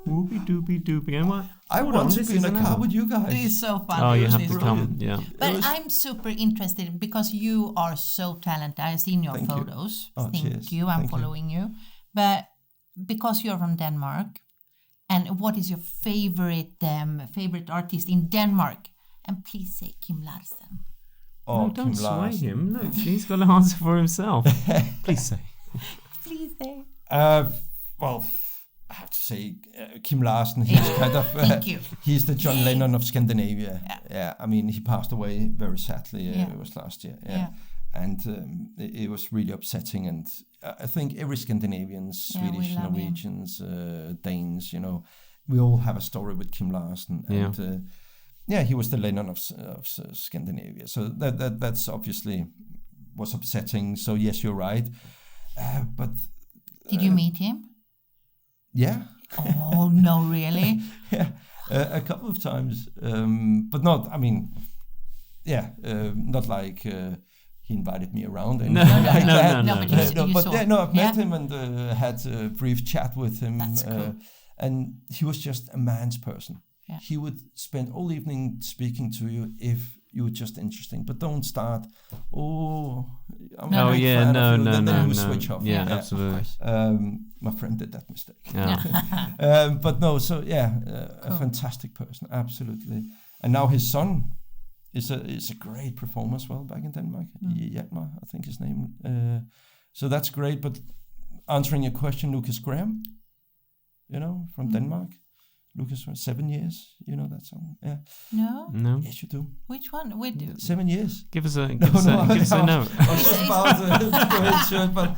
Speaker 2: Whoopie doopie doopie. And what?
Speaker 4: I want to be in a car with you guys.
Speaker 3: It is so fun.
Speaker 2: Oh, you have to come. Yeah.
Speaker 3: But I'm super interested because you are so talented. I've seen your photos. Thank you. I'm following you. But because you're from Denmark, and what is your favorite artist in Denmark? And please say Kim Larsen.
Speaker 2: Oh, no, don't sway him. No, he's got to answer for himself. Please say.
Speaker 3: Please say.
Speaker 4: Well, I have to say, Kim Larsen, he's kind of, he's the John Lennon of Scandinavia. Yeah. I mean, he passed away very sadly, it was last year. And it was really upsetting. And I think every Scandinavian, Swedish, Norwegians, Danes, you know, we all have a story with Kim Larsen. And he was the Lennon of Scandinavia. So that's obviously was upsetting. So yes, you're right. But
Speaker 3: did you meet him?
Speaker 4: Yeah.
Speaker 3: Oh no, really?
Speaker 4: A couple of times, but not. I mean, not like he invited me around.
Speaker 2: No,
Speaker 4: I've met him and had a brief chat with him.
Speaker 3: That's cool.
Speaker 4: And he was just a man's person. Yeah. He would spend all evening speaking to you if you were just interesting, but don't start. Then you would switch off.
Speaker 2: Yeah, absolutely.
Speaker 4: My friend did that mistake.
Speaker 2: Yeah.
Speaker 4: But no, so a fantastic person, absolutely. And now his son is a great performer as well back in Denmark. Hjalmar, I think his name. So that's great. But answering your question, Lucas Graham, you know, from Denmark. Lucas, 7 years. You know that song? Yeah.
Speaker 3: No.
Speaker 4: Yes, you do.
Speaker 3: Which one?
Speaker 4: 7 years.
Speaker 2: Give us a note.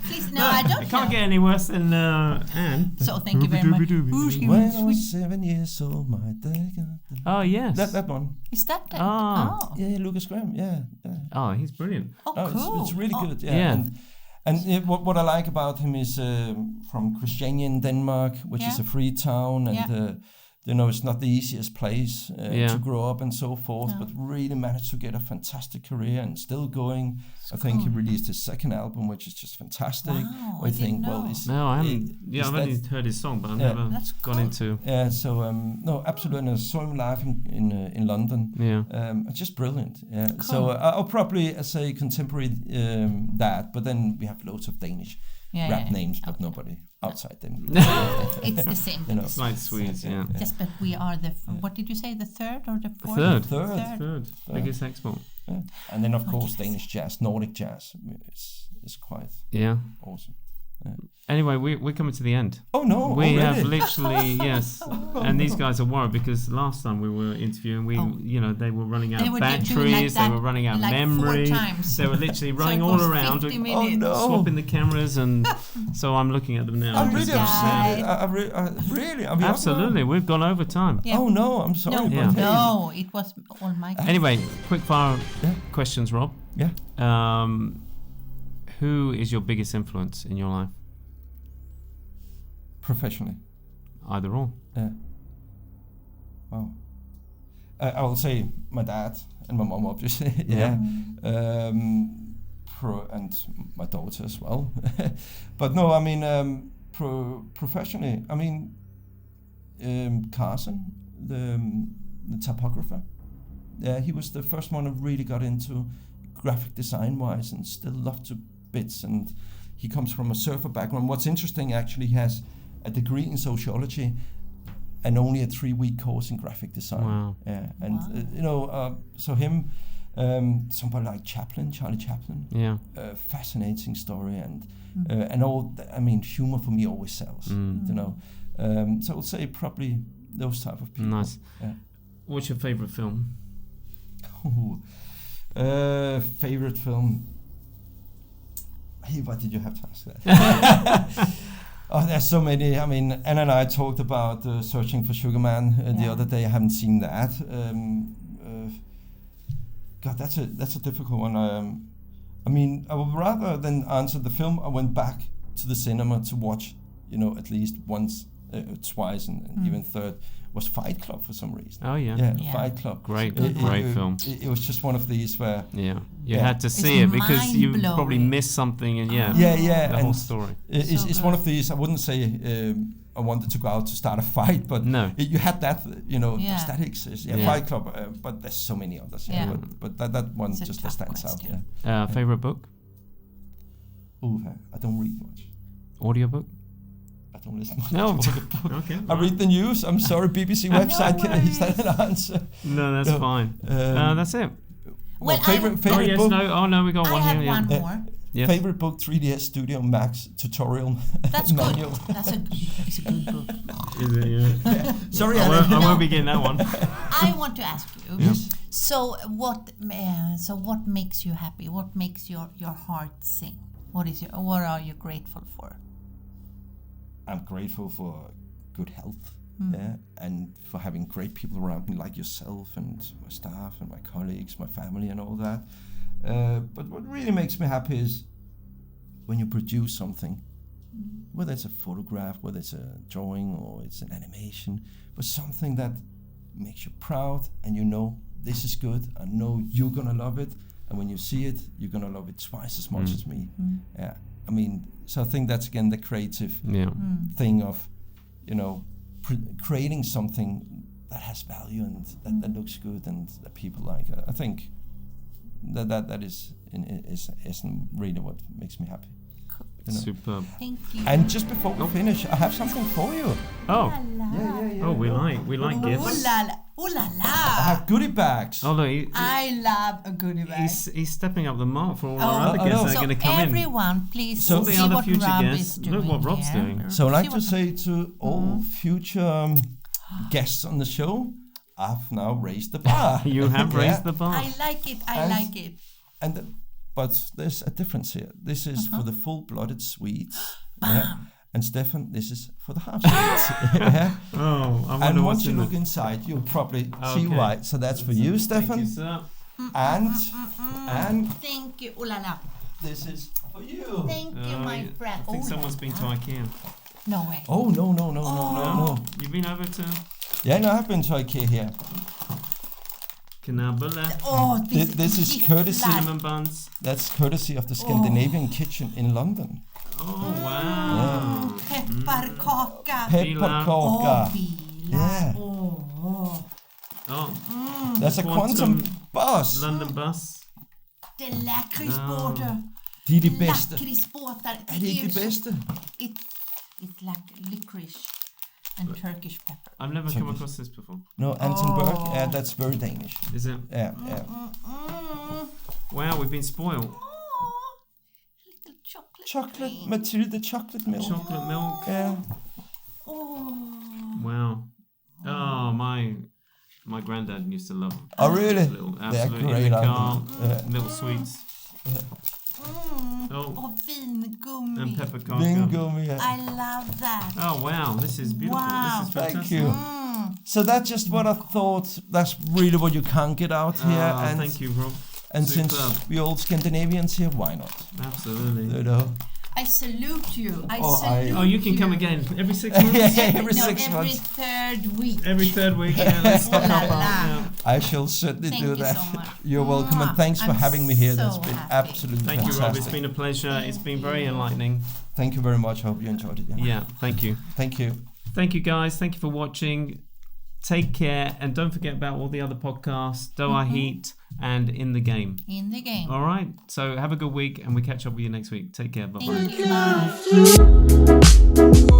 Speaker 3: Please, no, I don't.
Speaker 2: It can't get any worse than Anne.
Speaker 3: So thank you very much.
Speaker 4: When I was 7 years old, my day.
Speaker 2: Oh yes.
Speaker 4: That one.
Speaker 3: Is that?
Speaker 4: Yeah, Lucas Graham. Yeah.
Speaker 2: Oh, he's brilliant.
Speaker 3: Oh, cool.
Speaker 4: It's really good. Yeah. And what I like about him is from Christiania in Denmark, which is a free town, and you know, it's not the easiest place to grow up and so forth, but really managed to get a fantastic career and still going. I think he released his second album, which is just fantastic.
Speaker 3: Wow,
Speaker 4: I think, well,
Speaker 2: I haven't. I've only heard his song, but I've never got into.
Speaker 4: Yeah, so no, absolutely. I saw him live in London.
Speaker 2: Yeah,
Speaker 4: just brilliant. Yeah, cool. So I'll probably say contemporary that, but then we have loads of Danish rap names, but nobody outside them.
Speaker 3: It's the same.
Speaker 4: You know,
Speaker 2: it's like Swedes,
Speaker 3: Just, but we are what did you say? The third or the fourth?
Speaker 2: Third. Biggest export.
Speaker 4: Yeah. And then of course Danish jazz, Nordic jazz is quite awesome. Yeah.
Speaker 2: Anyway, we're coming to the end.
Speaker 4: Oh no!
Speaker 2: We
Speaker 4: already?
Speaker 2: have literally and these guys are worried because last time we were interviewing, they were running out of batteries, they were running out of memory,
Speaker 3: 4 times.
Speaker 2: they were literally running all around, swapping the cameras, and so I'm looking at them now.
Speaker 4: I'm really upset. Really,
Speaker 2: absolutely, we've gone over time.
Speaker 4: Yeah. Oh no, I'm sorry.
Speaker 3: No, it was all my.
Speaker 2: Anyway, quick fire questions, Rob.
Speaker 4: Yeah.
Speaker 2: Who is your biggest influence in your life?
Speaker 4: Professionally.
Speaker 2: Either or.
Speaker 4: Yeah. Wow. I will say my dad and my mom, obviously. And my daughter as well. But no, I mean, professionally, I mean, Carson, the typographer. Yeah, he was the first one who really got into graphic design-wise and still loved to bits, and he comes from a surfer background. What's interesting, actually, he has a degree in sociology and only a 3-week course in graphic design.
Speaker 2: Wow.
Speaker 4: Yeah, and so him, somebody like Charlie Chaplin.
Speaker 2: Yeah.
Speaker 4: Fascinating story, and all. I mean, humor for me always sells. You know, so I would say probably those type of people.
Speaker 2: Nice.
Speaker 4: Yeah.
Speaker 2: What's your favorite film?
Speaker 4: Favorite film. Hey, what did you have to ask that? Oh, there's so many. I mean, Anna and I talked about Searching for Sugar Man the other day. I haven't seen that. God, that's a difficult one. I mean, I would rather than answer the film, I went back to the cinema to watch, at least once, twice, and even third. Was Fight Club for some reason.
Speaker 2: Oh yeah.
Speaker 4: Fight Club.
Speaker 2: Great film.
Speaker 4: It was just one of these where
Speaker 2: you had to see it because you probably missed something, and the whole story.
Speaker 4: It's one of these. I wouldn't say I wanted to go out to start a fight, but you had that, the statics. Fight Club, but there's so many others. But that one just stands out. Yeah.
Speaker 2: Favorite book?
Speaker 4: I don't read much.
Speaker 2: Audiobook?
Speaker 4: I don't listen much.
Speaker 2: No. Okay.
Speaker 4: I read the news. I'm sorry, BBC website. Is that an answer?
Speaker 2: No, that's fine. That's it.
Speaker 3: Well,
Speaker 4: favorite book?
Speaker 2: Yes, no. Oh no, we got one here.
Speaker 3: I have one more.
Speaker 2: Yes.
Speaker 4: Favorite book, 3ds Studio Max tutorial
Speaker 3: That's
Speaker 4: manual.
Speaker 3: good. It's a good book.
Speaker 2: Is it? Yeah.
Speaker 4: Sorry,
Speaker 2: I
Speaker 4: Alan.
Speaker 2: won't be getting that one.
Speaker 3: I want to ask you.
Speaker 2: Yes.
Speaker 3: So what makes you happy? What makes your heart sing? What are you grateful for?
Speaker 4: I'm grateful for good health, and for having great people around me like yourself and my staff and my colleagues, my family and all that. But what really makes me happy is when you produce something, whether it's a photograph, whether it's a drawing or it's an animation, but something that makes you proud and you know this is good, I know you're gonna love it, and when you see it, you're gonna love it twice as much as me. Yeah, I mean, so I think that's again the creative thing of, creating something that has value and that looks good and that people like. I think that is really what makes me happy.
Speaker 2: Superb.
Speaker 3: Thank you.
Speaker 4: And just before we finish, I have something for you.
Speaker 2: Oh.
Speaker 4: Yeah.
Speaker 2: Oh, we like gifts.
Speaker 3: Ooh la la.
Speaker 4: I have goodie bags.
Speaker 2: Oh no,
Speaker 3: I love a goodie bag.
Speaker 2: he's stepping up the mark for all our other guests that are going to come in.
Speaker 3: Everyone, please
Speaker 4: So
Speaker 3: see
Speaker 2: the other
Speaker 3: what
Speaker 2: future
Speaker 3: Rob
Speaker 2: guests,
Speaker 3: is doing.
Speaker 2: look what Rob's
Speaker 3: here.
Speaker 2: doing.
Speaker 4: So I'd like
Speaker 3: See
Speaker 4: to
Speaker 3: what-
Speaker 4: say to all future guests on the show, I've now raised the bar.
Speaker 2: You have raised the bar.
Speaker 3: I like it. I
Speaker 4: And-
Speaker 3: like it.
Speaker 4: But there's a difference here. This is for the full-blooded Swedes. Yeah. And Stefan, this is for the half-Swedes. Yeah.
Speaker 2: Oh, I wonder
Speaker 4: And
Speaker 2: what's
Speaker 4: once you
Speaker 2: in
Speaker 4: look
Speaker 2: it.
Speaker 4: inside, you'll probably see
Speaker 2: Okay.
Speaker 4: why. So that's for you,
Speaker 2: Thank
Speaker 4: Stefan.
Speaker 2: you, sir.
Speaker 4: And
Speaker 3: Thank you. Ooh la la.
Speaker 4: this is for you.
Speaker 3: Thank you, my friend.
Speaker 2: I think
Speaker 3: Ooh la
Speaker 2: someone's been to
Speaker 3: la.
Speaker 2: IKEA.
Speaker 3: No way.
Speaker 4: Oh, no.
Speaker 2: You've been over to
Speaker 4: Yeah, no, I've been to IKEA here.
Speaker 2: Knabbele,
Speaker 3: Oh,
Speaker 4: This is
Speaker 3: gift
Speaker 4: courtesy.
Speaker 3: bag.
Speaker 2: cinnamon buns.
Speaker 4: That's courtesy of the Scandinavian kitchen in London.
Speaker 2: Oh, wow.
Speaker 3: Pepparkaka.
Speaker 4: Pepparkaka.
Speaker 3: Bilar.
Speaker 4: Yeah.
Speaker 2: Oh,
Speaker 4: That's a quantum bus.
Speaker 2: London bus.
Speaker 3: Det är lakritsbåtar.
Speaker 4: De är de bästa.
Speaker 3: Lakritsbåtar.
Speaker 4: Är det inte det bästa?
Speaker 3: It's like licorice and Turkish pepper.
Speaker 2: I've never come across this before.
Speaker 4: No, Antenberg. Yeah, that's very Danish.
Speaker 2: Is it?
Speaker 4: Yeah.
Speaker 2: Wow, we've been spoiled.
Speaker 3: Little chocolate.
Speaker 4: Chocolate,
Speaker 3: drink.
Speaker 4: Matilda chocolate milk.
Speaker 2: Chocolate milk.
Speaker 4: Yeah.
Speaker 2: Wow. Oh, my granddad used to love them.
Speaker 4: Oh, really?
Speaker 2: Little,
Speaker 4: They're
Speaker 2: absolutely.
Speaker 4: great,
Speaker 2: In the
Speaker 4: aren't
Speaker 2: car,
Speaker 4: they? Yeah.
Speaker 2: milk sweets. Oh,
Speaker 3: Och vingummi.
Speaker 2: and peppercorn.
Speaker 4: Bingo, yeah.
Speaker 3: I love that.
Speaker 2: Oh wow, this is beautiful.
Speaker 3: Wow.
Speaker 2: This is
Speaker 4: Thank
Speaker 2: fantastic.
Speaker 4: you. So that's just what I thought. That's really what you can't get out here.
Speaker 2: Oh,
Speaker 4: And
Speaker 2: thank you, Rob.
Speaker 4: and
Speaker 2: Superb.
Speaker 4: since we're all Scandinavians here, why not?
Speaker 2: Absolutely.
Speaker 4: You know.
Speaker 3: I salute you. I
Speaker 4: Oh,
Speaker 3: salute
Speaker 2: Oh, you can come again every 6 months.
Speaker 4: Every
Speaker 3: no,
Speaker 4: 6
Speaker 3: every
Speaker 4: months.
Speaker 3: third week.
Speaker 2: Every third week. Yeah, let's stock
Speaker 3: Oh la
Speaker 2: up.
Speaker 3: la.
Speaker 2: Yeah.
Speaker 4: I shall certainly
Speaker 3: Thank
Speaker 4: do
Speaker 3: you
Speaker 4: that.
Speaker 3: so much.
Speaker 4: You're welcome, and
Speaker 3: Mwah.
Speaker 4: thanks for
Speaker 3: I'm
Speaker 4: having me here.
Speaker 3: so
Speaker 4: That's been
Speaker 3: happy.
Speaker 4: absolutely
Speaker 2: Thank you,
Speaker 4: fantastic.
Speaker 2: Rob. It's been a pleasure. It's
Speaker 3: Thank
Speaker 2: been very
Speaker 3: you.
Speaker 2: enlightening.
Speaker 4: Thank you very much. I hope you enjoyed it.
Speaker 2: Yeah, thank you.
Speaker 4: Thank you.
Speaker 2: Thank you, guys. Thank you for watching. Take care, and don't forget about all the other podcasts, Doha Heat and In the Game.
Speaker 3: In the game.
Speaker 2: All right. So have a good week, and we catch up with you next week. Take care. Bye bye.
Speaker 3: Thank you. Bye.